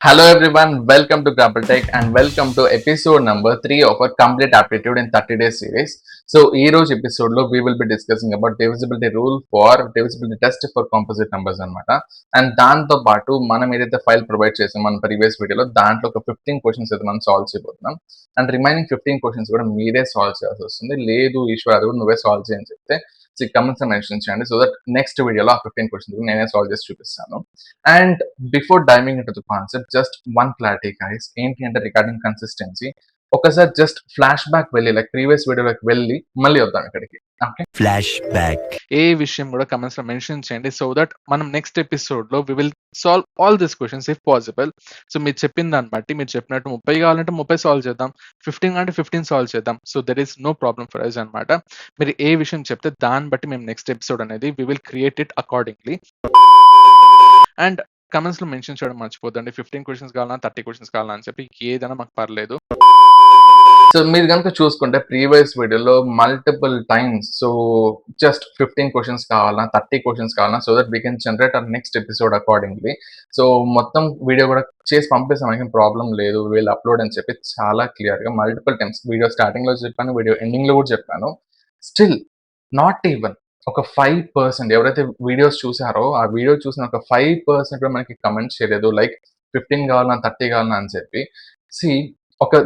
Hello everyone, welcome to Grapple Tech and welcome to episode number 3 of our Complete Aptitude in 30 Days series. So, ఈ రోజు episode లో we will be discussing about divisibility rule for divisibility test for composite numbers అన్నమాట. And దాంతో పాటు మనం ఏదైతే file provide చేసాం మన ప్రీవియస్ వీడియోలో దాంట్లో ఒక 15 క్వశ్చన్స్ అయితే మనం సాల్వ్ చేయబోతున్నాం. అండ్ రిమైనింగ్ 15 క్వశ్చన్స్ కూడా మీరే సాల్వ్ చేయాల్సి వస్తుంది. లేదు ఈశ్వర్ అది నువ్వే సాల్వ్ చేయని చెప్తే కమెంట్స్ మెన్షన్ చేయండి సో దట్ నెక్స్ట్ వీడియోలో ఆ 15 క్వశ్చన్స్ నేనే సాల్వ్ చేసి చూపిస్తాను. And before diving into the concept just one clarity guys ఏంటి అంటే రిగార్డింగ్ కన్సిస్టెన్సీ ఒకసారి జస్ట్ ఫ్లాష్ బ్యాక్ వెళ్ళి లైక్ ప్రీవియస్ వీడియోలోకి వెళ్ళి మళ్ళీ వద్దాం ఇక్కడికి. ఓకే, ఫ్లాష్ బ్యాక్ ఏ విషయం కూడా కమెంట్స్ లో మెన్షన్ చేయండి సో దట్ మనం నెక్స్ట్ ఎపిసోడ్ లో we will solve all this questions if possible. So మీరు చెప్పిన దాన్ని బట్టి మీరు చెప్పినట్టు 30 కావాలంటే 30 సాల్వ్ చేద్దాం, 15 అంటే 15 సాల్వ్ చేద్దాం. So there is no problem for us అనమాట. మీరు ఏ విషయం చెప్తే దాన్ని బట్టి మేము నెక్స్ట్ ఎపిసోడ్ అనేది we will create it accordingly. And comments లో మెన్షన్ చేయడం మర్చిపోద్దండి. 15 క్వశ్చన్స్ కావాలన్నా 30 క్వశ్చన్స్ కావాలన్నా అని చెప్పి ఏదైనా మాకు పర్లేదు. సో మీరు కనుక చూసుకుంటే ప్రీవియస్ వీడియోలో multiple times so just 15 questions కావాలా 30 క్వశ్చన్స్ కావాలా so that we can generate our next episode accordingly. So మొత్తం వీడియో కూడా చేసి పంపిస్తాం, ఏం ప్రాబ్లం లేదు, వీళ్ళు అప్లోడ్ అని చెప్పి చాలా క్లియర్గా మల్టిపుల్ టైమ్స్ వీడియో స్టార్టింగ్లో చెప్పాను, వీడియో ఎండింగ్లో కూడా చెప్పాను. స్టిల్ నాట్ ఈవెన్ ఒక 5% ఎవరైతే వీడియోస్ చూసారో ఆ వీడియో చూసిన ఒక 5% కూడా మనకి కమెంట్ చేయలేదు లైక్ 15 కావాలన్నా 30 కావాలన్నా అని చెప్పి. సి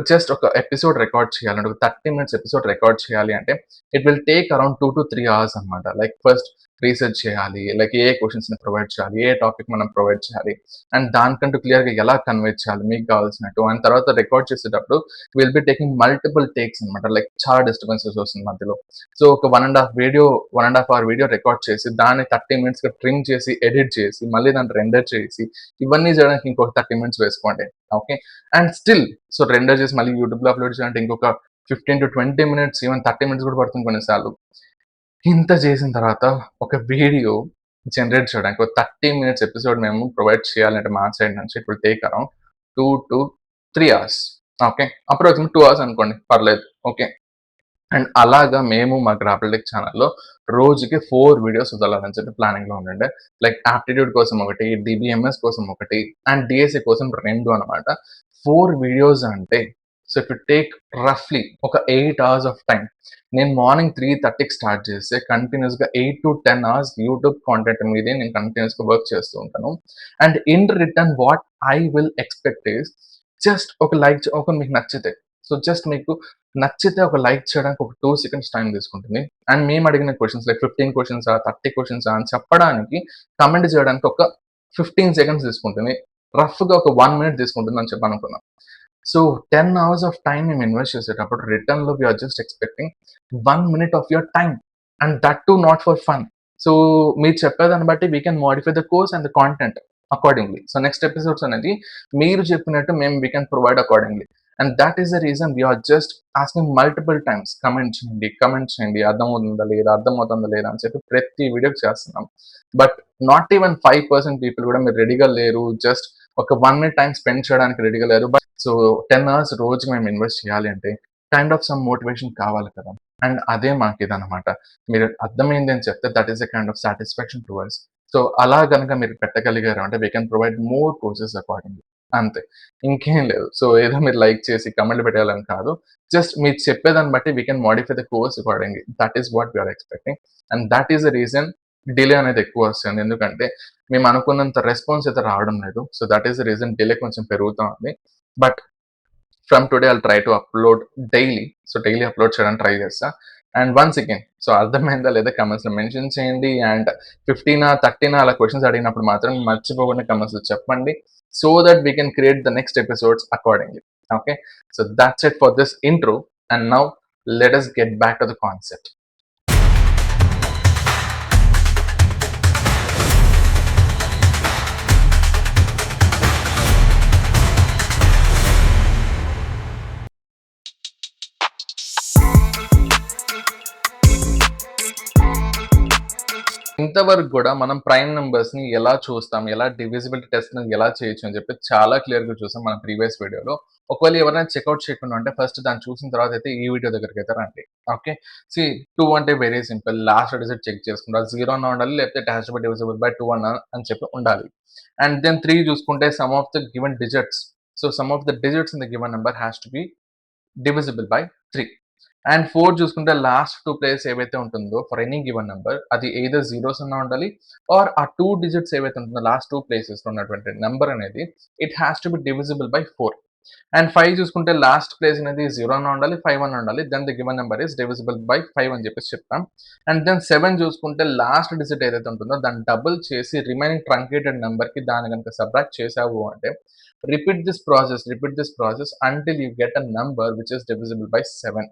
జస్ట్ ఒక ఎపిసోడ్ రికార్డ్ చేయాలంటే ఒక 30 minutes ఎపిసోడ్ రికార్డ్ చేయాలి అంటే it will take around 2 to 3 hours అనమాట. లైక్ ఫస్ట్ రీసెర్చ్ చేయాలి, లైక్ ఏ క్వశ్చన్స్ని ప్రొవైడ్ చేయాలి, ఏ టాపిక్ మనం ప్రొవైడ్ చేయాలి అండ్ దానికంటూ క్లియర్గా ఎలా కన్వే చేయాలి మీకు కావాల్సినట్టు. అండ్ తర్వాత రికార్డ్ చేసేటప్పుడు will be taking multiple takes అనమాట. లైక్ చాలా డిస్టర్బెన్సెస్ వస్తుంది మధ్యలో. సో ఒక 1.5 hour వీడియో రికార్డ్ చేసి దాన్ని 30 minutes ట్రిమ్ చేసి ఎడిట్ చేసి మళ్ళీ దాన్ని రెండర్ చేసి ఇవన్నీ చేయడానికి ఇంకొక 30 minutes వేసుకోండి. Okay, and still so render చేసి మళ్ళీ యూట్యూబ్లో అప్లోడ్ చేయాలంటే ఇంకొక 15 to 20 minutes ఈవెన్ 30 minutes కూడా పడుతుంది కొన్నిసార్లు. ఇంత చేసిన తర్వాత ఒక వీడియో జనరేట్ చేయడానికి ఒక 30 minutes ఎపిసోడ్ మేము ప్రొవైడ్ చేయాలంటే మా సైడ్ నుంచి it will take around 2 to 3 hours. Okay, approximate 2 hours అనుకోండి, పర్లేదు. ఓకే, అండ్ అలాగా మేము మా గ్రాఫిక్ ఛానల్లో రోజుకి 4 వీడియోస్ వదలాలని చెప్పి ప్లానింగ్లో ఉండండి. లైక్ ఆప్టిట్యూడ్ కోసం ఒకటి, డిబిఎంఎస్ కోసం ఒకటి అండ్ డిఎస్ఏ కోసం 2 అనమాట. 4 వీడియోస్ అంటే సో ఇఫ్ యు టేక్ రఫ్లీ ఒక 8 hours ఆఫ్ టైం. నేను మార్నింగ్ 3:30కి స్టార్ట్ చేస్తే కంటిన్యూస్గా 8 to 10 hours యూట్యూబ్ కాంటెంట్ మీదే నేను కంటిన్యూస్గా వర్క్ చేస్తూ ఉంటాను. And in return what I will expect is just ఒక లైక్ ఒక మీకు నచ్చితే సో జస్ట్ మీకు నచ్చితే ఒక లైక్ చేయడానికి ఒక 2 seconds టైం తీసుకుంటుంది. అండ్ మేము అడిగిన క్వశ్చన్స్ లైక్ 15 క్వశ్చన్స్ 30 క్వశ్చన్స్ అని చెప్పడానికి కమెంట్ చేయడానికి ఒక 15 seconds తీసుకుంటుంది. రఫ్గా ఒక 1 minute తీసుకుంటుంది అని చెప్పి అనుకున్నాం. సో 10 hours ఆఫ్ టైం మేము ఇన్వెస్ట్ చేసేటప్పుడు రిటర్న్లో we're just expecting 1 minute of your time and that too not for fun. So మీరు చెప్పేదాన్ని బట్టి we can modify the course and the content accordingly. So next episodes అనేది మీరు చెప్పినట్టు మేము we can provide accordingly. And that is the reason we're just asking multiple times comment చేయండి అర్థమవుతుందా లేదా అని చెప్పి ప్రతి వీడియోకి చేస్తున్నాం. బట్ నాట్ ఈవెన్ 5% పీపుల్ కూడా మీరు రెడీగా లేరు, జస్ట్ ఒక 1 minute టైం స్పెండ్ చేయడానికి రెడీగా లేరు. బట్ సో 10 hours రోజుకి మేము ఇన్వెస్ట్ చేయాలి అంటే కైండ్ ఆఫ్ సమ్ మోటివేషన్ కావాలి కదా. అండ్ అదే మాకు ఇదనమాట. మీరు అర్థమైంది అని చెప్తే that is a kind of satisfaction to us. So అలా కనుక మీరు పెట్టగలిగారు అంటే we can provide more courses accordingly. అంతే, ఇంకేం లేదు. సో ఏదో మీరు లైక్ చేసి కమెంట్లు పెట్టాలని కాదు, జస్ట్ మీరు చెప్పేదాన్ని బట్టి we can modify the course accordingly. That is what we are expecting and that is the reason delay అనేది ఎక్కువ వస్తుంది. ఎందుకంటే మేము అనుకున్నంత రెస్పాన్స్ అయితే రావడం లేదు. So that is the reason delay కొంచెం పెరుగుతూ ఉంది. But from today I'll try to upload daily. So daily upload చేయడానికి ట్రై చేస్తా. అండ్ వన్స్ అగైన్ సో అర్థమైందా లేదా కమెంట్స్లో మెన్షన్ చేయండి. అండ్ 15 13 అలా క్వశ్చన్స్ అడిగినప్పుడు మాత్రం మర్చిపోకుండా కమెంట్స్లో చెప్పండి so that we can create the next episodes accordingly. Okay, so that's it for this intro and now let us get back to the concept. ఇంతవరకు కూడా మనం ప్రైమ్ నంబర్స్ని ఎలా చూస్తాం, ఎలా డివిజిబిలిటీ టెస్ట్ని ఎలా చేయొచ్చు అని చెప్పి చాలా క్లియర్గా చూసాం మన ప్రీవియస్ వీడియోలో. ఒకవేళ ఎవరైనా చెక్అవుట్ చేయకుండా ఉంటే ఫస్ట్ దాన్ని చూసిన తర్వాత అయితే ఈ వీడియో దగ్గరికి అయితే రండి. ఓకే, సి 2 అంటే very simple, last digit check చేసుకుంటారు, 0 అన్న ఉండాలి, లేకపోతే it has to be divisible by 2 అని చెప్పి ఉండాలి. అండ్ దెన్ 3 చూసుకుంటే sum of the given digits, so sum of the digits in the given number has to be divisible by 3. And 4 చూసుకుంటే last 2 places ఏవైతే ఉంటుందో ఫర్ ఎనీ గివెన్ నెంబర్ అది either zeros అన్నా ఉండాలి, ఆర్ ఆ 2 digits ఏవైతే ఉంటుందో లాస్ట్ 2 ప్లేసెస్‌లో ఉన్నటువంటి నెంబర్ అనేది it has to be divisible by 4. And 5 చూసుకుంటే లాస్ట్ ప్లేస్ అనేది 0 అన్నా ఉండాలి, 5 అన్నా ఉండాలి. Then the given number is divisible by 5 అని చెప్పేసి చెప్తాం. అండ్ దెన్ 7 చూసుకుంటే లాస్ట్ డిజిట్ ఏదైతే ఉంటుందో దాన్ని డబుల్ చేసి రిమైనింగ్ ట్రంకేటెడ్ నెంబర్‌కి దాన్ని గనుక సబ్ట్రాక్ట్ చేసావు అంటే repeat this process until you get a number which is divisible by 7.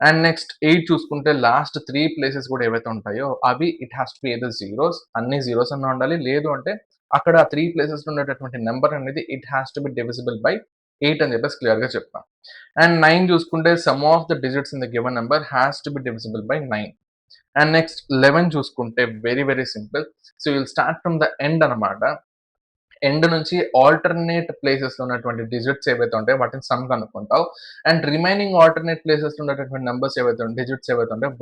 And next 8 చూసుకుంటే లాస్ట్ 3 ప్లేసెస్ కూడా ఏవైతే ఉంటాయో అవి it has to be either zeros, అన్ని జీరోస్ అన్నా ఉండాలి, లేదు అంటే అక్కడ ఆ 3 ప్లేసెస్‌లో ఉండేటటువంటి నెంబర్ అనేది it has to be divisible by 8 అని చెప్పేసి క్లియర్‌గా చెప్తాం. అండ్ 9 చూసుకుంటే sum of the digits in the given number has to be divisible by 9. And next 11 చూసుకుంటే very very simple. So you will start from the end అన్నమాట. End నుంచి alternate ప్లేసెస్‌లో ఉన్నటువంటి డిజిట్స్ ఏవైతే ఉంటాయో వాటిని సమ్ కనుక్కుంటావు. అండ్ రిమైనింగ్ ఆల్టర్నేట్ ప్లేసెస్‌లో ఉండేటటువంటి నంబర్స్ ఏవైతే డిజిట్స్ ఏవైతే ఉంటాయో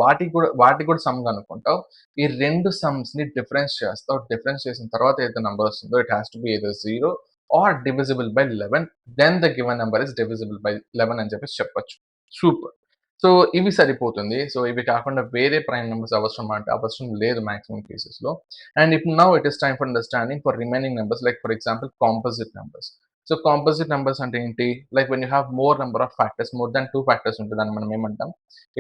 వాటికి కూడా సమ్ కనుక్కుంటావు. ఈ 2 సమ్స్‌ని డిఫరెన్స్ చేస్తావు. డిఫరెన్స్ చేసిన తర్వాత ఏదైతే నంబర్ వస్తుందో it has to be either 0 or divisible by 11. Then the given number is divisible by 11 అని చెప్పేసి చెప్పొచ్చు. సూపర్. సో ఇవి సరిపోతుంది. సో ఇవి కాకుండా వేరే ప్రైమ్ నంబర్స్ అవసరమా అంటే అవసరం లేదు మాక్సిమం కేసెస్‌లో. And if now it is time for understanding for remaining numbers, like for example composite numbers. So composite numbers అంటే ఏంటి, like when you have more number of factors, more than 2 factors ఉంటే దాన్ని మనం ఏమంటాం,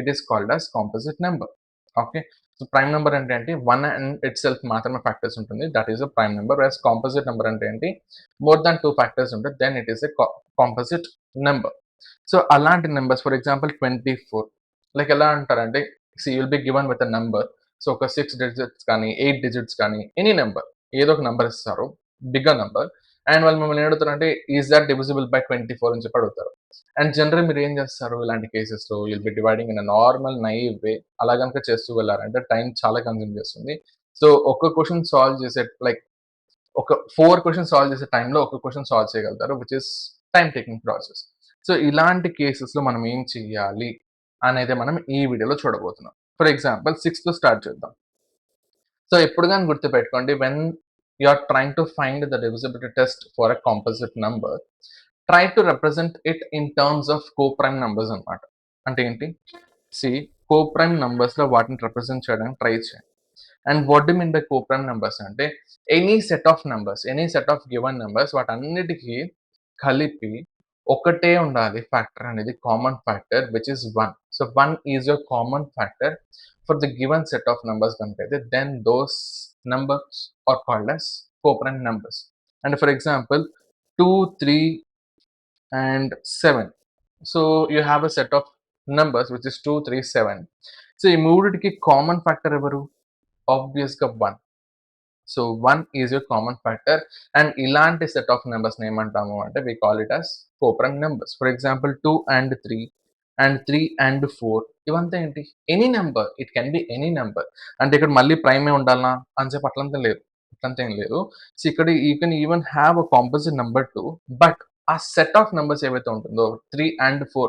it is called as composite number. Okay, so prime number అంటే ఏంటి, one and itself మాత్రమే factors ఉంటుంది, that is a prime number. Versus composite number అంటే ఏంటి, మోర్ దాన్ 2 ఫ్యాక్టర్స్ ఉంటే then it is a composite number. So అలాంటి numbers for example 24, like ఎలా అంటారంటే you will be given with a number. So ఒక 6 digits కానీ 8 digits కానీ any number, ఏదో ఒక నెంబర్ ఇస్తారు, బిగ్గర్ నెంబర్. అండ్ వాళ్ళు మిమ్మల్ని అడుగుతారంటే ఈజ్ దట్ డివిజిబుల్ బై 24 అని చెప్పి అడుగుతారు. అండ్ జనరల్ మీరు ఏం చేస్తారు ఇలాంటి కేసెస్లో, will be dividing in a normal naive way. అలా కనుక చేస్తూ వెళ్ళారంటే టైం చాలా కన్జ్యూమ్ చేస్తుంది. సో ఒక్క క్వశ్చన్ సాల్వ్ చేసే లైక్ ఒక 4 క్వశ్చన్ సాల్వ్ చేసే టైంలో ఒక క్వశ్చన్ సాల్వ్ చేయగలుగుతారు, which is time taking process. So ఇలాంటి కేసెస్లో మనం ఏం చేయాలి అనేది మనం ఈ వీడియోలో చూడబోతున్నాం. ఫర్ ఎగ్జాంపుల్ 6తో స్టార్ట్ చేద్దాం. సో ఎప్పుడు గాని గుర్తుపెట్టుకోండి, when you are trying to find the divisibility test for a composite number, try to represent it in terms of coprime numbers అన్నమాట. అంటే ఏంటి, సి కో-ప్రైమ్ నంబర్స్‌లో వాటిని రిప్రజెంట్ చేయడానికి ట్రై చేయండి. And what do mean by coprime numbers అంటే any set of given numbers వాటన్నిటికి కలిపి ఒకటే ఉండాలి ఫ్యాక్టర్ అనేది, common factor which is 1. So 1 is your common factor for the given set of numbers కనుకైతే then those numbers are called as co-prime numbers. And for example 2, 3 and 7. So you have a set of numbers which is 2, 3, 7. So ఈ మూడిటికి common factor ఎవరు, ఆబ్వియస్‌గా 1. So 1 is your common factor. And ఇలాంటి set of నెంబర్స్‌ని ఏమంటాము అంటే we call it as coprime numbers. For example 2 and 3 and 3 and 4 ఇవంతా ఏంటి, any number, it can be any number. అంటే ఇక్కడ మళ్ళీ ప్రైమే ఉండాలా అని చెప్పి అట్లంతా లేదు, అట్లంతా ఏం లేదు. సో ఇక్కడ you can even have a composite number 2, but ఆ సెట్ ఆఫ్ నెంబర్స్ ఏవైతే ఉంటుందో 3 అండ్ 4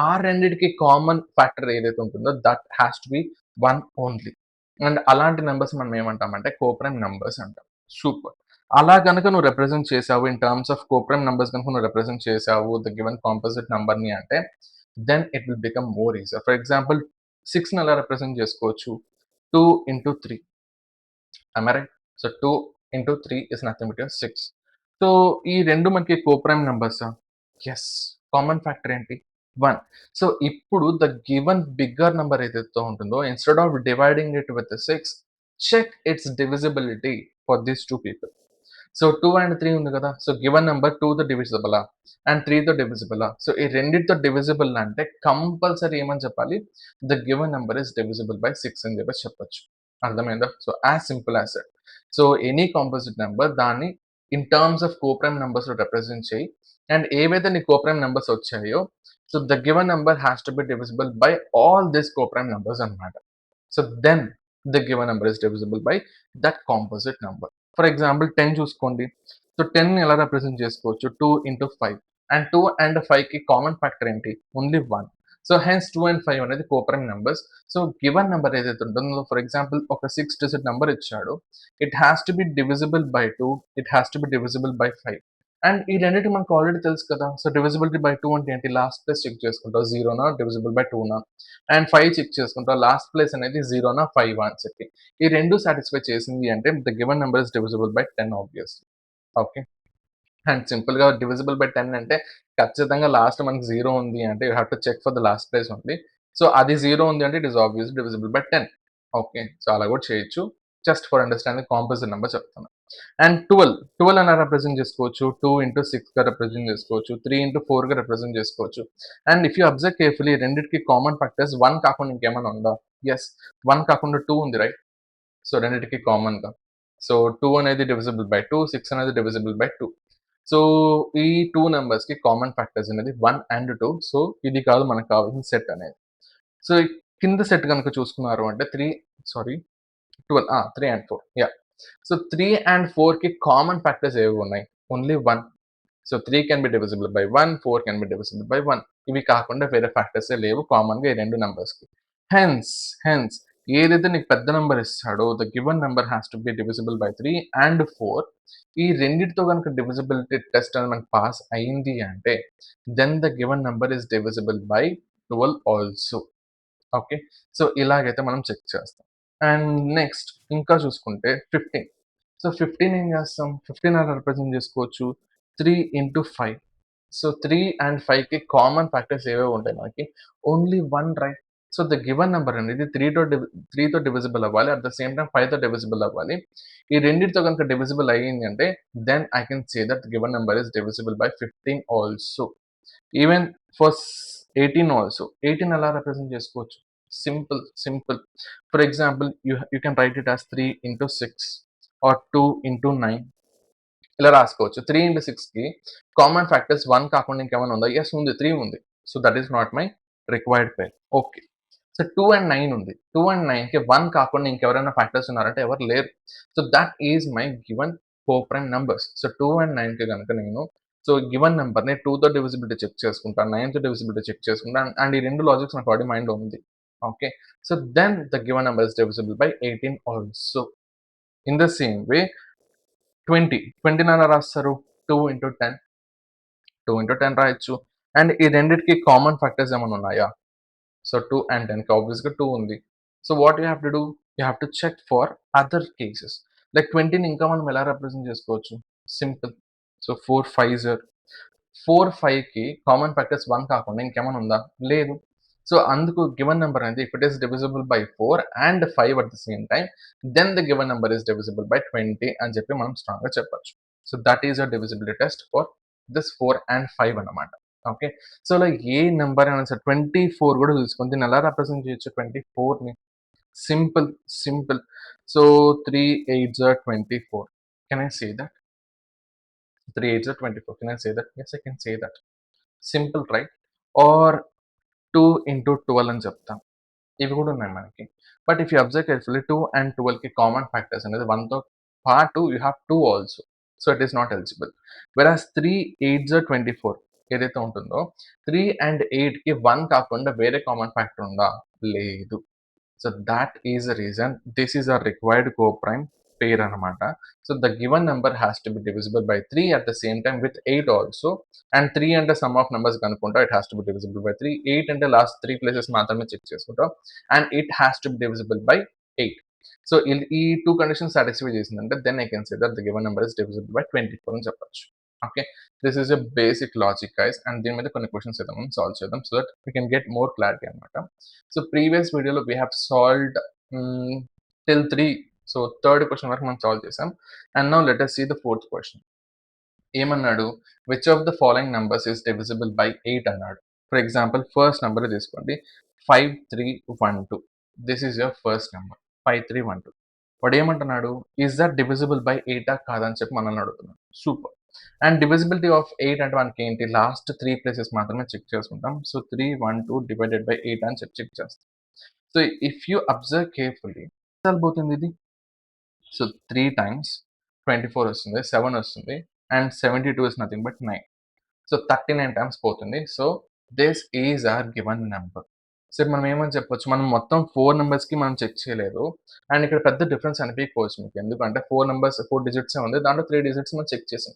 ఆ రెండిటికి కామన్ ఫ్యాక్టర్ ఏదైతే ఉంటుందో that has to B 1 only. And అలాంటి నెంబర్స్ మనం ఏమంటామంటే కోప్రైమ్ నెంబర్స్ అంటాం. సూపర్. అలా గనక నువ్వు రిప్రజెంట్ చేసావు in terms of coprime numbers కనుక నువ్వు రిప్రజెంట్ చేసావు ద గివెన్ కాంపోజిట్ నంబర్‌ని అంటే then it will become more easier. For example 6ని ఎలా రిప్రజెంట్ చేసుకోవచ్చు, 2 into 3. Am I right? So 2 into 3 is nothing but 6. So ఈ 2 మనకి కోప్రైమ్ నంబర్సా? యెస్. కామన్ ఫ్యాక్టర్ ఏంటి? 1. సో ఇప్పుడు ద గివెన్ బిగ్గర్ నంబర్ ఏదైతే ఉంటుందో instead of dividing it with 6, check its divisibility for these 2 people. So 2 and 3 ఉంది కదా! So given number 2తో డివిజిబులా? అండ్ 3తో డివిజిబులా? సో ఈ రెండిటితో డివిజిబుల్ అంటే కంపల్సరీ ఏమని చెప్పాలి? The given number is divisible by 6 అని చెప్పేసి చెప్పొచ్చు. అర్థమైందా? So as simple as that. So any composite number దాన్ని ఇన్ టర్మ్స్ ఆఫ్ కోప్రైమ్ నంబర్స్‌లో రిప్రజెంట్ చెయ్యి. అండ్ ఏవైతే నీ కోప్రైమ్ నంబర్స్ వచ్చాయో so the given number has to be divisible by all these coprime numbers అన్నమాట. So then the given number is divisible by that composite number. For example, 10 చూసుకోండి. So 10 ఎలా represent చేసుకోవచ్చు? 2 into 5. And 2 and 5కి common factor ఏంటి? Only 1. So hence 2 and 5 అనేది coprime numbers. So given number ఏదైతే ఉంటుందో, for example ఒక 6 digit number ఇచ్చాడు. It has to be divisible by 2, it has to be divisible by 5. And ఈ రెండింటి మనకు ఆల్రెడీ తెలుసు కదా. సో డివిజిబిలిటీ బై 2 అంటే ఏంటి? లాస్ట్ ప్లేస్ చెక్ చేసుకుంటాం, 0నా డివిజిబుల్ బై 2నా. అండ్ 5 చెక్ చేసుకుంటాం, లాస్ట్ ప్లేస్ అనేది 0నా 5 అని చెప్పి. ఈ రెండు సాటిస్ఫై చేసింది అంటే the given number is divisible by 10 obviously. Okay. And సింపుల్‌గా డివిజిబుల్ బై 10 అంటే ఖచ్చితంగా లాస్ట్ మనకి 0 ఉంది అంటే you have to check for the last place only. So అది 0 ఉంది అంటే it is obviously divisible by 10. Okay. So అలా కూడా చేయొచ్చు. Just for understanding composite number చెప్తున్నా. అండ్ 12 ఎలా రిప్రజెంట్ చేసుకోవచ్చు? 2 into 6గా రిప్రజెంట్ చేసుకోవచ్చు. 3 into 4గా రిప్రజెంట్ చేసుకోవచ్చు. And if you observe carefully రెండిటికి కామన్ ఫ్యాక్టర్స్ 1 కాకుండా ఇంకేమైనా ఉందా? యెస్. 1 కాకుండా 2 ఉంది రైట్? సో రెండిటికి కామన్‌గా. సో 2 అనేది డివిజిబుల్ బై 2, 6 అనేది డివిజిబుల్ బై 2. సో ఈ 2 నంబర్స్‌కి కామన్ ఫ్యాక్టర్స్ అనేది 1 and 2. సో ఇది కాదు మనకు కావాల్సిన సెట్ అనేది. సో కింద సెట్ గనుక చూసుకున్నారు అంటే 12 3 and 4 యాహ్! సో 3 and 4కి కామన్ ఫ్యాక్టర్స్ ఏవి ఉన్నాయి? Only 1. So 3 can be divisible by 1, 4 can be divisible by 1. ఇవి కాకుండా వేరే ఫ్యాక్టర్సే లేవు కామన్‌గా ఈ రెండు నంబర్స్‌కి. హెన్స్ ఏదైతే నీకు పెద్ద నంబర్ ఇస్తాడో the given number has to be divisible by 3 and 4. ఈ రెండిటితో గనుక డివిజిబిలిటీ టెస్ట్ అనేది మనకు పాస్ అయింది అంటే then the given number is divisible by 12 also. Okay. So ఇలాగైతే మనం చెక్ చేస్తాం. అండ్ నెక్స్ట్ ఇంకా చూసుకుంటే 15. సో 15 ఏం చేస్తాం? 15 ఎలా రిప్రజెంట్ చేసుకోవచ్చు? 3 into 5. సో 3 and 5కి కామన్ ఫ్యాక్టర్స్ ఏవేవి ఉంటాయి మనకి? Only 1 right? So the given number అనేది 3తో డివిజిబుల్ అవ్వాలి. అట్ ద సేమ్ టైమ్ 5తో డివిజిబుల్ అవ్వాలి. ఈ రెండిటితో కనుక డివిజిబుల్ అయ్యింది అంటే then I can say that the given number is divisible by 15 also. Even for 18 also. 18 ఎలా రిప్రజెంట్ చేసుకోవచ్చు? Simple. For example you can write it as 3 into 6 are 2 into 9. ఇలా రాసుకోవచ్చు. 3 into 6కి కామన్ ఫ్యాక్టర్స్ 1 కాకుండా ఇంకేమైనా ఉందా? యెస్ ఉంది. 3 ఉంది. So that is not my required pair. Okay. So 2 and 9 ఉంది. 2 and 9కి 1 కాకుండా ఇంకెవరైనా ఫ్యాక్టర్స్ ఉన్నారంటే ఎవరు లేరు. So that is my given coprime numbers. So 2 and 9కి గనుక నేను సో గివెన్ నంబర్‌ని 2తో డివిజిబిలిటీ చెక్ చేసుకుంటాను. 9తో డివిజిబిలిటీ చెక్ చేసుకుంటాను. అండ్ ఈ రెండు లాజిక్స్ నాకు ఆల్రెడీ మైండ్‌లో ఉంది. Okay. So then the given number is divisible by 18 also. In the same way 20 ఎలా రాస్తారు? 2 into 10. 2 into 10 రాయొచ్చు. అండ్ ఈ రెండిటికి కామన్ ఫ్యాక్టర్స్ ఏమైనా ఉన్నాయా? సో 2 and 10కి ఆబ్వియస్‌గా 2 ఉంది. So what you have to do? You have to check for other cases. Like 20ని ఇంకా మనం ఎలా రిప్రజెంట్ చేసుకోవచ్చు? సింపుల్. సో 4 5s 4, 5కి కామన్ ఫ్యాక్టర్స్ 1 కాకుండా ఇంకేమైనా ఉందా? లేదు. సో అందుకు గివెన్ నంబర్ అనేది if it is divisible by 4 and 5 at the same time then the given number is divisible by 20 అని చెప్పి మనం స్ట్రాంగ్‌గా చెప్పొచ్చు. So that is your divisibility test for this 4 and 5 అన్నమాట. ఓకే. సో లైక్ ఏ number అయినా సరే 24 కూడా తీసుకోండి. దీన్ని ఎలా రిప్రజెంట్ చేయొచ్చు 24ని? Simple. So 3 8s are 24. Can I say that? 3 8s are 24. Can I say that? Yes, I can say that. Simple right? Or 2 into 12 అని చెప్తాం. ఇవి కూడా ఉన్నాయి మనకి. But if you observe carefully 2 and 12కి కామన్ ఫ్యాక్టర్స్ అనేది 1తో పాటు you have 2 also. So it is not eligible. Versus 3 8s are 24 ఏదైతే ఉంటుందో 3 and 8కి 1 కాకుండా వేరే కామన్ ఫ్యాక్టర్ ఉందా? లేదు. So that is the reason this is a required co-prime pair అన్నమాట. So the given number has to be divisible by 3 at the same time with 8 also, and 3 అంటే sum of numbers కనుక్కుంటా it has to be divisible by 3. 8 అంటే last 3 places మాత్రమే check చేసుకుంటాం and it has to be divisible by 8. So ఈ 2 conditions satisfy చేసిందంటే then I can say that the given number is divisible by 24 అని చెప్పొచ్చు. Okay. This is a basic logic guys. And దీని మీద కొన్ని questions అయితే మనం సాల్వ్ చేద్దాం so that we can get more clarity అనమాట. సో ప్రీవియస్ వీడియోలో we have solved till 3. So third question వరకు మనం సాల్వ్ చేసాం. And now let us see the fourth question. ఏమన్నాడు? Which of the following numbers is divisible by 8 అన్నాడు. For example first number తీసుకోండి 5312. This is your first number 5312. వాడు ఏమంటున్నాడు? Is that divisible by 8 కాదని చెప్పి మనల్ని అడుగుతున్నాడు. సూపర్. అండ్ డివిజిబిలిటీ ఆఫ్ 8 అంటే మనకి ఏంటి? లాస్ట్ 3 ప్లేసెస్ మాత్రమే చెక్ చేసుకుంటాం. సో 312 డివైడెడ్ బై 8 అని చెప్పి చెక్ చేస్తాం. So if you observe carefully ఎన్నిసార్లు పోతుంది ఇది? సో 3 times 24 వస్తుంది, 7 వస్తుంది అండ్ 72 is nothing but 9. సో 39 టైమ్స్ పోతుంది. So this is our given number. So మనం ఏమని చెప్పొచ్చు, మనం మొత్తం 4 నంబర్స్‌కి మనం చెక్ చేయలేదు. అండ్ ఇక్కడ పెద్ద డిఫరెన్స్ అనిపియకపోవచ్చు మీకు. ఎందుకంటే 4 నంబర్స్ 4 డిజిట్సే ఉంది. దాంట్లో 3 డిజిట్స్ మనం చెక్ చేసాం.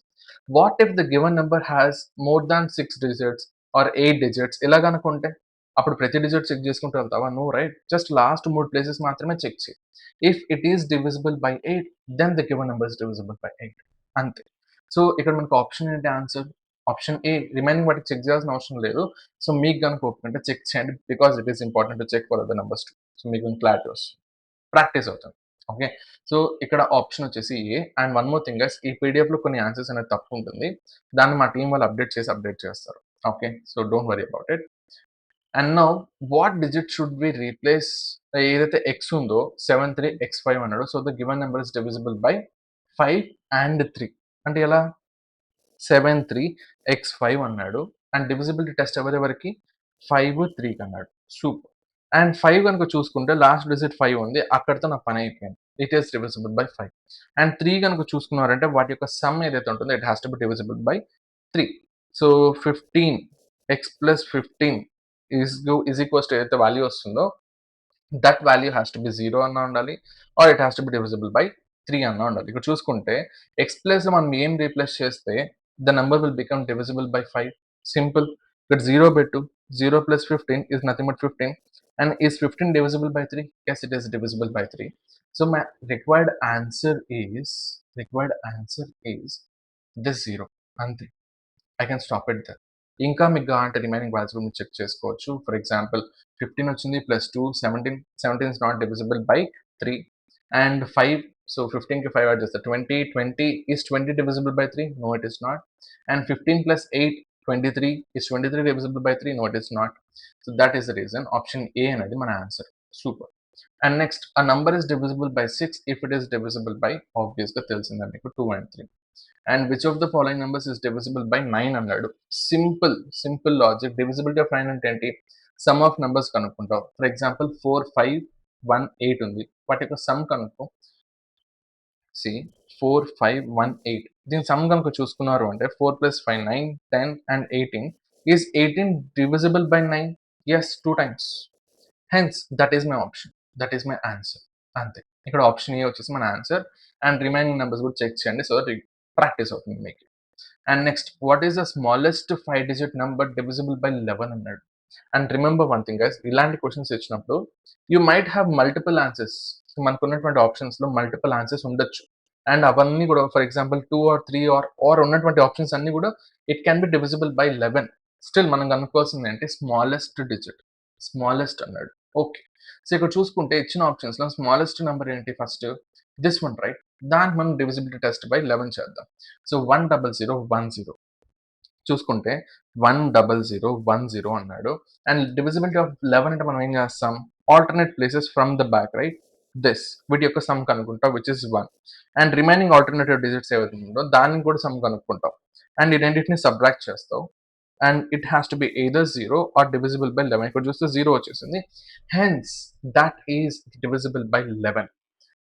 What if the given number has more than 6 digits or 8 digits ఇలాగనుకుంటే? అప్పుడు ప్రతి డిజిట్ చెక్ చేసుకుంటూ వెళ్తావా? No right. Just last 3 places మాత్రమే చెక్ చెయి. If it is divisible by 8 then the given number is divisible by 8 అంతే. So ఇక్కడ మనకు ఆప్షన్ ఏంటి ఆన్సర్? Option A. రిమైనింగ్ వాటికి చెక్ చేయాల్సిన అవసరం లేదు. సో మీకు గనుక ఓపిక చెక్ చేయండి. Because it is important to check for other numbers too. So మీకు క్లారిటీ వస్తుంది, ప్రాక్టీస్ అవుతుంది. ఓకే. సో ఇక్కడ ఆప్షన్ వచ్చేసి A. And one more thing guys, ఈ పీడిఎఫ్లో కొన్ని ఆన్సర్స్ అనేది తప్పు ఉంటుంది. దాన్ని మా టీం వాళ్ళు అప్డేట్ చేస్తారు. Okay. So don't worry about it. And now what digit should we replace? ఏదైతే ఎక్స్ ఉందో 73x5 అన్నాడు. So the given number is divisible by 5 and 3. అంటే ఎలా? 73x5 అన్నాడు అండ్ డివిజిబిలిటీ టెస్ట్ ఎవరెవరికి? 5, 3కి అన్నాడు. సూపర్. అండ్ 5 కనుక చూసుకుంటే లాస్ట్ డిజిట్ 5 ఉంది, అక్కడితో నా పని అయిపోయింది. It is divisible by 5. And 3 కనుక చూసుకున్నారంటే వాటి యొక్క సమ్ ఏదైతే ఉంటుందో it has to be divisible by 3. So 15x plus 15 is equals to ఏదైతే వాల్యూ వస్తుందో that value has to be 0 అన్నా ఉండాలి, or it has to be divisible by 3 అన్నా ఉండాలి. ఇక్కడ చూసుకుంటే ఎక్స్ ప్లేస్లో మనం ఏం రీప్లేస్ చేస్తే the number will become divisible by 5. Simple. ఇక్కడ 0 పెట్టు. 0 plus 15 is nothing but 15. And is 15 divisible by 3? Yes, it is divisible by 3. So my required answer is this 0. అంతే. I can stop it there. ఇంకా మీకు కావాలంటే remaining values కూడా మీరు check చేసుకోవచ్చు. For example 15 వచ్చింది plus 2 17. 17 is not divisible by 3 and 5. So 15కి 5 add చేస్తే 20 is 20 divisible by 3? No it is not. And 15 plus 8 23 is 23 divisible by 3? No it is not. So that is the reason option A అనేది మన answer. Super. And next, a number is divisible by 6 if it is divisible by, ఆబ్వియస్గా తెలిసిందే మీకు, 2 and 3. And which of the following numbers is divisible by 9 అన్నాడు. Simple logic. Divisibility of 9 అంటే ఏంటి? Sum of numbers కనుక్కుంటావు. For example 4, 5, 1, 8 ఉంది. వాటి యొక్క సమ్ కనుక్కో. సి 4, 5, 1, 8. దీని సమ్ కనుక చూసుకున్నారు అంటే 4 + 5 9, 10 and 18. Is 18 divisible by 9? Yes, 2 times. Hence that is my option, that is my answer. అంతే. ఇక్కడ ఆప్షన్ ఏ వచ్చేసి మన ఆన్సర్. అండ్ రిమైనింగ్ నెంబర్స్ కూడా చెక్ చేయండి సో దట్ ప్రాక్టీస్ అవుతుంది మీకు. And next, what is the smallest 5 digit number divisible by 11 అన్నాడు. And remember one thing guys, ఇలాంటి క్వశ్చన్స్ ఇచ్చినప్పుడు you might have multiple answers. మనకు ఉన్నటువంటి ఆప్షన్స్లో మల్టిపుల్ ఆన్సర్స్ ఉండొచ్చు. అండ్ అవన్నీ కూడా ఫర్ ఎగ్జాంపుల్ 2 or 3 or ఉన్నటువంటి ఆప్షన్స్ అన్ని కూడా it can be divisible by 11. Still మనం కనుక్కోవాల్సింది ఏంటి? Smallest digit. స్మాలెస్ట్ అన్నాడు. ఓకే. సో ఇక్కడ చూసుకుంటే ఇచ్చిన ఆప్షన్స్లో స్మాలెస్ట్ నెంబర్ ఏంటి? First this one right. దానికి మనం డివిజిబిలిటీ టెస్ట్ బై 11 చేద్దాం. సో 10010 చూసుకుంటే 10010 అన్నాడు. అండ్ డివిజిబిలిటీ ఆఫ్ 11 అంటే మనం ఏం చేస్తాం? Alternate places from the back right. This వీటి యొక్క సమ్ కనుక్కుంటాం which is 1. And remaining alternative digits ఏవైతే ఉందో దానికి కూడా సమ్ కనుక్కుంటాం. అండ్ ఈ రెండింటిని సబ్ట్రాక్ట్ చేస్తావు. And it has to be either 0 or divisible by 11. ఇక్కడ చూస్తే 0 వచ్చేసింది. Hence that is divisible by 11.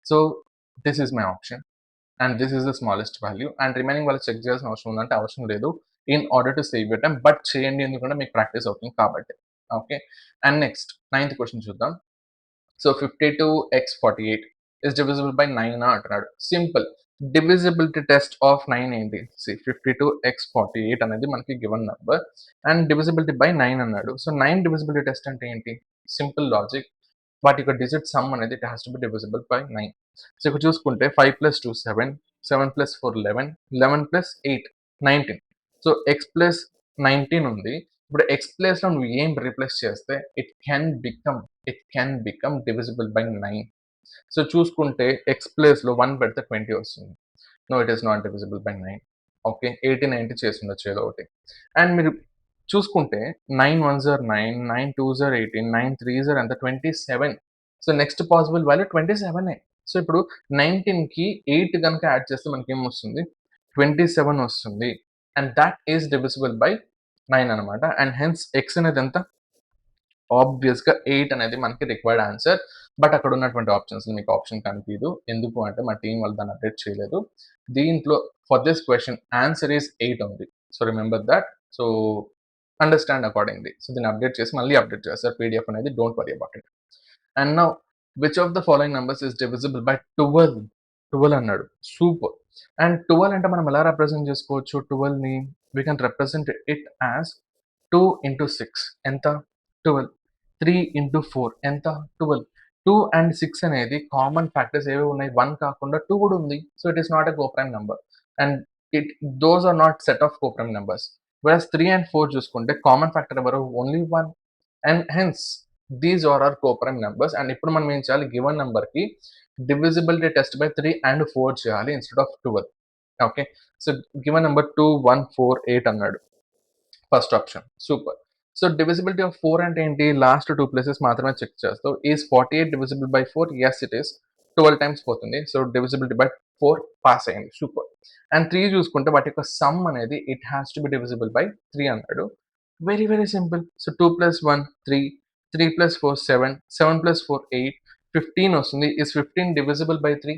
So this is my option and this is the smallest value. And remaining వాళ్ళు చెక్ చేయాల్సిన అవసరం ఉందంటే అవసరం లేదు, in order to save your time. But చేయండి ఎందుకంటే మీకు ప్రాక్టీస్ అవుతుంది కాబట్టి. Okay. And next 9th question చూద్దాం. So 52x48 is divisible by 9 అంటున్నాడు. సింపుల్. డివిజిబిలిటీ టెస్ట్ ఆఫ్ 9 ఏంటి? 52x48 అనేది మనకి given number and divisibility by 9 అన్నాడు. సో 9 డివిజిబిలిటీ టెస్ట్ అంటే ఏంటి? Simple logic. వాటి యొక్క డిజిట్ సమ్ అనేది it has to be divisible by 9. So ఇక్కడ చూసుకుంటే 5 + 2 7, 7 + 4 11, 11 + 8 19. సో x ప్లస్ 19 ఉంది. ఇప్పుడు ఎక్స్ ప్లేస్లో నువ్వు ఏం రీప్లేస్ చేస్తే it can become divisible by 9. So చూసుకుంటే ఎక్స్ ప్లేస్లో 1 పెడితే 20 వస్తుంది. No, it is not divisible by 9. Okay. 80 90 చేసి ఉండొచ్చు ఏదో ఒకటి. అండ్ మీరు చూసుకుంటే 9 1s are 9, 9 2s are 18, 9 3s are ఎంత? 27. So next possible value 27. So ఇప్పుడు 19కి 8 కనుక యాడ్ చేస్తే మనకి ఏమొస్తుంది? 27 వస్తుంది. And that is divisible by 9 అనమాట. అండ్ హెన్స్ ఎక్స్ అనేది ఎంత? ఆబ్వియస్గా 8 అనేది మనకి రిక్వైర్డ్ ఆన్సర్. బట్ అక్కడ ఉన్నటువంటి ఆప్షన్స్ మీకు ఆప్షన్ కనిపించదు. ఎందుకు అంటే మా టీం వాళ్ళు దాన్ని అప్డేట్ చేయలేదు. దీంట్లో for this question answer is 8 ఉంది. So remember that. So understand accordingly. So దీన్ని అప్డేట్ చేసి మళ్ళీ అప్డేట్ చేస్తారు పీడిఎఫ్ అనేది. Don't worry about it. And now which of the following numbers is divisible by 12? 12 అన్నాడు. సూపర్. అండ్ 12 అంటే మనం ఎలా రిప్రజెంట్ చేసుకోవచ్చు 12ని? We can represent it as 2 into 6 ఎంత? 12. 3 ఇంటూ 4 ఎంత? 12. 2 అండ్ 6 అనేది కామన్ ఫ్యాక్టర్స్ ఏవి ఉన్నాయి? 1 కాకుండా 2 కూడా ఉంది. So it is not a coprime number. And it does are not set of coprime numbers. Versus 3 and 4 చూసుకుంటే కామన్ ఫ్యాక్టర్ ఎవరు? Only 1. And hence these are are coprime numbers. And ఇప్పుడు మనం ఏం చేయాలి? గివెన్ నెంబర్కి divisibility test by 3 and 4 చేయాలి instead of 12. Okay. So given number 2, 1, 4, 8 అన్నాడు. First option super. So divisibility of 4 అంటే ఏంటి? లాస్ట్ 2 ప్లేసెస్ మాత్రమే చెక్ చేస్తావు. Is 48 divisible by 4? Yes it is. 12 times పోతుంది. సో డివిజిబిలిటీ బై 4 పాస్ అయింది. Super. And 3 చూసుకుంటే వాటి యొక్క సమ్ అనేది it has to be divisible by 3 అన్నాడు. Very very simple. So 2 plus 1 3, 3 plus 4 7, 7 plus 4 8, 15 వస్తుంది. Is 15 divisible by 3?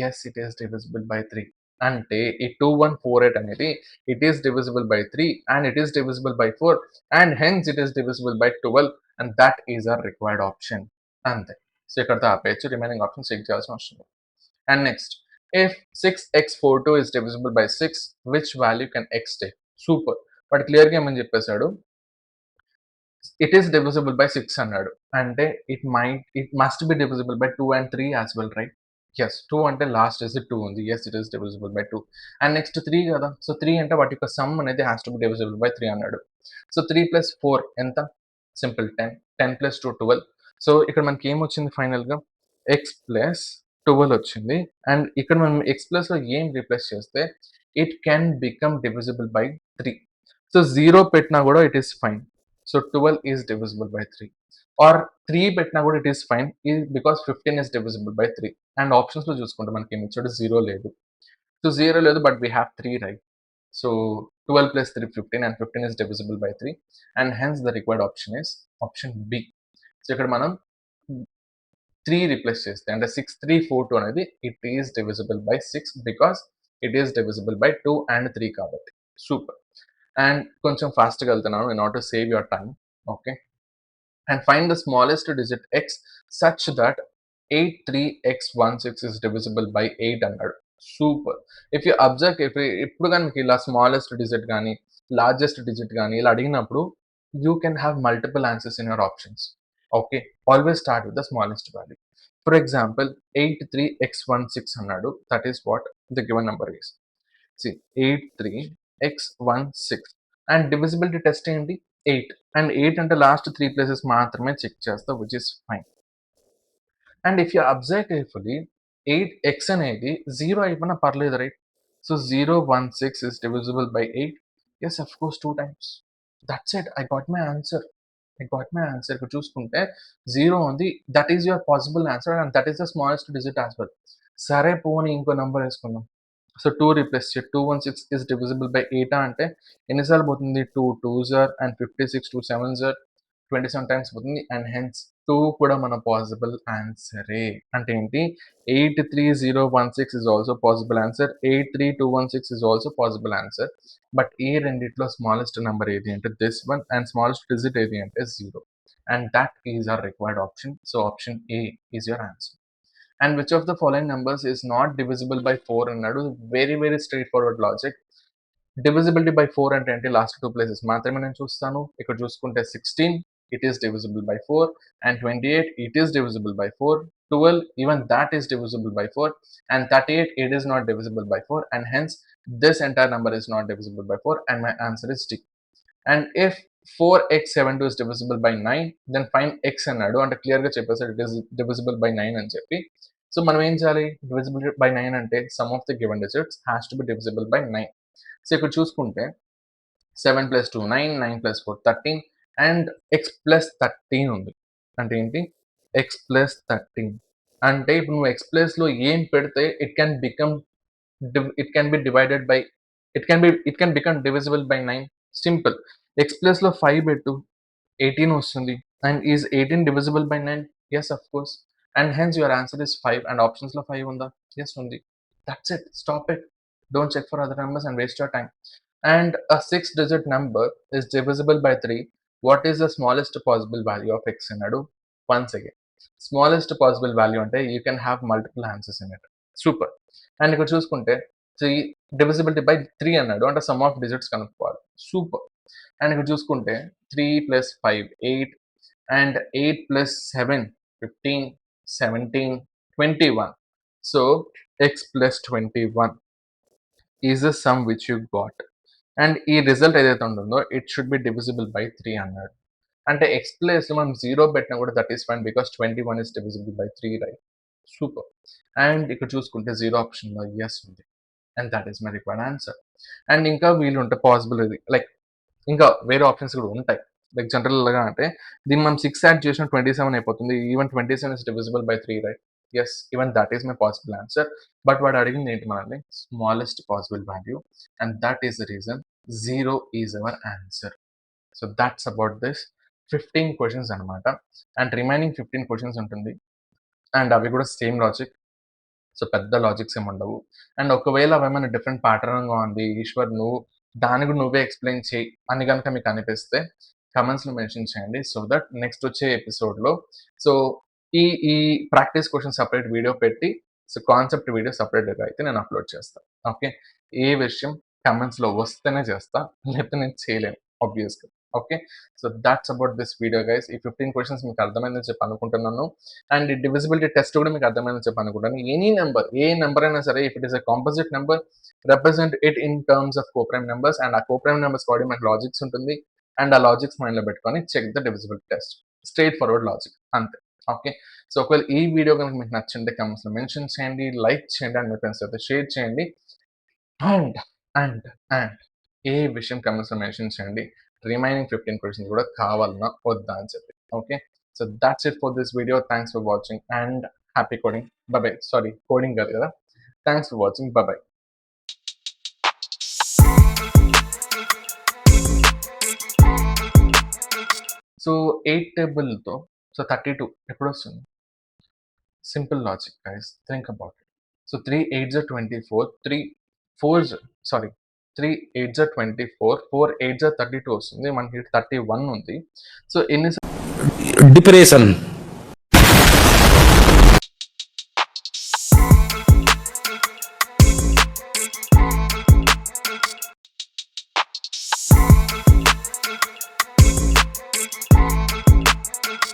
Yes it is divisible by 3. అంటే ఈ 2148 అనేది it is divisible by 3 and it is divisible by 4 and hence it is divisible by 12 and that is our required option. అంతే. So ఇక్కడతో ఆపేయచ్చు. Remaining option check చేయాల్సిన అవసరం లేదు. And next, if 6x42 is divisible by 6, which value can x take? Super. But క్లియర్గా ఏమని చెప్పేశాడు? It is divisible by 6 అన్నాడు. అంటే it must be divisible by 2 and 3 as well, right? Yes. 2 అంటే last digit 2 ఉంది. Yes it is divisible by 2. And next 3 కదా. So 3 అంటే వాటి యొక్క సమ్ అనేది has to be divisible by 3 అన్నాడు. సో 3 ప్లస్ 4 ఎంత? సింపుల్ 10. 10 ప్లస్ 2 12. సో ఇక్కడ మనకి ఏమొచ్చింది ఫైనల్గా? ఎక్స్ ప్లస్ 12 వచ్చింది. అండ్ ఇక్కడ మనం ఎక్స్ ప్లస్లో ఏం రీప్లేస్ చేస్తే it can become divisible by 3. So 0 పెట్టినా కూడా it is fine. So 12 is divisible by 3. Or 3 పెట్టినా కూడా it is fine because 15 is divisible by 3. And options లో చూసుకుంటే మనకి ఏమి ఇచ్చాడు? 0 లేదు. సో 0 లేదు but we have 3, right? So 12 plus 3 15 and 15 is divisible by 3 and hence the required option is option B. So ఇక్కడ మనం 3 రిప్లేస్ చేస్తే అంటే 6342 అనేది it is divisible by 6 because it is divisible by 2 and 3 కాబట్టి. Super. And కొంచెం ఫాస్ట్గా వెళ్తున్నాను in order to save your time. Okay. And find the smallest digit x such that 83x16 is divisible by 8 అన్నాడు. Super. If you observe ఇప్పుడు కానీ మీకు ఇలా smallest digit కానీ లార్జెస్ట్ డిజిట్ కానీ ఇలా అడిగినప్పుడు you can have multiple answers in your options. Okay. Always start with the smallest value. For example 83x16 అన్నాడు. That is what the given number is. See 83x16 and divisibility test ఏంటి? 8. And 8 అంటే last 3 places మాత్రమే check చేస్తా which is fine. And if you observe carefully 8x అనేది 0 అయిపోయినా పర్లేదు, right? So 016 is divisible by 8. Yes of course 2 times. That's it. I got my answer. ఇక్కడ చూసుకుంటే 0 ఉంది. That is your possible answer and that is the smallest digit as well. సరే పోనీ ఇంకో number వేసుకుందాం. సో 2 రీప్లేస్ చేయి. 216 is divisible by 8 అంటే ఎన్నిసార్లు పోతుంది? 2 2s are and 56 2 7s are 27 times పోతుంది అండ్ హెన్స్ 2 కూడా మన పాసిబుల్ ఆన్సరే. అంటే ఏంటి? 83016 is also possible answer. 83216 is also possible answer. But ఈ రెండిట్లో స్మాలెస్ట్ నెంబర్ ఏది అంటే this one and smallest digit ఏది అంటే 0. And that is our required option. So option A is your answer. And which of the following numbers is not divisible by 4 అన్నాడు. Very very straight forward logic. Divisibility by 4 అంటే ఏంటి? Last 2 places మాత్రమే నేను చూస్తాను. ఇక్కడ చూసుకుంటే 16 it is divisible by 4 and 28 it is divisible by 4. 12 even that is divisible by 4 and 38 it is not divisible by 4 and hence this entire number is not divisible by 4 and my answer is D. And if 4x72 is divisible by 9 then find x అన్నాడు. అంటే క్లియర్గా చెప్పేసాడు it is divisible by 9 అని చెప్పి. So మనం ఏం చేయాలి? divisible by 9 అంటే sum of the given digits has to be divisible by 9. So ఇక్కడ చూసుకుంటే 7 plus 2 9, 9 plus 4 13 and x plus 13 ఉంది. అంటే ఏంటి? x plus 13 అంటే ఇప్పుడు నువ్వు x ప్లస్లో ఏం పెడితే it can be divided by it can become divisible by 9. Simple. x ప్లస్లో 5 పెట్టు 18 వస్తుంది. And is 18 divisible by 9? Yes, of course. And hence your answer is 5, and options lo 5 unda. Yes, only. That's it. Stop it. Don't check for other numbers and waste your time. And a 6-digit number is divisible by 3. What is the smallest possible value of x అన్నాడు. Once again, smallest possible value అంటే you can have multiple answers in it. Super. And ఇక్కడ చూసుకుంటే 3 divisibility by 3 అన్నాడు, అంటే some of digits కనుక్కోవాలి. Super. And ఇక్కడ చూసుకుంటే 3 plus 5 8, and 8 plus 7 15 17 21. So x plus 21 is the sum which you got, and ఈ result ఏదైతే ఉంటుందో it should be divisible by 3 అన్నాడు. అంటే ఎక్స్ ప్లేస్ మనం 0 పెట్టినా కూడా that is fine, because 21 is divisible by 3, right? Super. And ఇక్కడ చూసుకుంటే 0 ఆప్షన్లో ఎస్ ఉంది, and that is my required answer. And ఇంకా వీలు ఉంటే పాసిబుల్ ఇది లైక్ ఇంకా వేరే ఆప్షన్స్ కూడా ఉంటాయి. లైక్ జనరల్గా అంటే దీన్ని మనం 6 యాడ్ చేసిన 27 అయిపోతుంది. Even 27 is divisible by 3, right? Yes, even that is my possible answer. But వాడు అడిగింది ఏంటి మనల్ని? Smallest possible value, and that is the reason 0 is our answer. So that's about this 15 questions అనమాట. అండ్ రిమైనింగ్ 15 క్వశ్చన్స్ ఉంటుంది, and అవి కూడా same logic. సో పెద్ద లాజిక్స్ ఏమి ఉండవు. అండ్ ఒకవేళ అవేమైనా డిఫరెంట్ ప్యాటర్న్గా ఉంది, ఈశ్వర్ నువ్వు దానికి నువ్వే ఎక్స్ప్లెయిన్ చేయి అని కనుక మీకు అనిపిస్తే కమెంట్స్లో మెన్షన్ చేయండి, సో దట్ నెక్స్ట్ వచ్చే ఎపిసోడ్లో సో ఈ ఈ ప్రాక్టీస్ క్వశ్చన్ సపరేట్ వీడియో పెట్టి, సో కాన్సెప్ట్ వీడియో సపరేట్గా అయితే నేను అప్లోడ్ చేస్తాను. ఓకే, ఏ విషయం కమెంట్స్లో వస్తేనే చేస్తా, లేకపోతే నేను చేయలేను ఆబ్వియస్గా. Okay, so that's about this video guys. ఈ 15 క్వశ్చన్స్ మీకు అర్థమైందని చెప్పి అనుకుంటున్నాను. అండ్ ఈ డివిజిబిలిటీ టెస్ట్ కూడా మీకు అర్థమైందని చెప్పి అనుకుంటాను. ఎనీ నెంబర్, ఏ నెంబర్ అయినా సరే, if it is a composite number, represent it in terms of coprime numbers, and ఆ కోప్రైమ్ నెంబర్స్ కూడా మనకి లాజిక్స్ ఉంటుంది, అండ్ ఆ లాజిక్స్ మైండ్లో పెట్టుకొని check the divisibility test. Straightforward logic అంతే. ఓకే, సో ఒకవేళ ఈ వీడియో కనుక మీకు నచ్చింటే కమెంట్స్లో మెన్షన్ చేయండి, లైక్ చేయండి, అండ్ మీ ఫ్రెండ్స్ అయితే షేర్ చేయండి. అండ్ అండ్ అండ్ ఏ విషయం కమెంట్స్లో మెన్షన్ చేయండి, రిమైనింగ్ 15 క్వశ్చన్స్ కూడా కావాలన్నా వద్దా అని చెప్పి. Okay, so that's it for this video. Thanks for watching and happy coding. Bye. Sorry, coding కాదు కదా. Thanks for watching. Bye. So 8 టేబుల్తో సో 32 ఎప్పుడు వస్తుంది? Simple logic guys, think about it. So 3 8s are 24, 3 4s, sorry 3 8s are 24, 4 8s are 32 వస్తుంది. మనకి 31 ఉంది. So ఎన్ని depression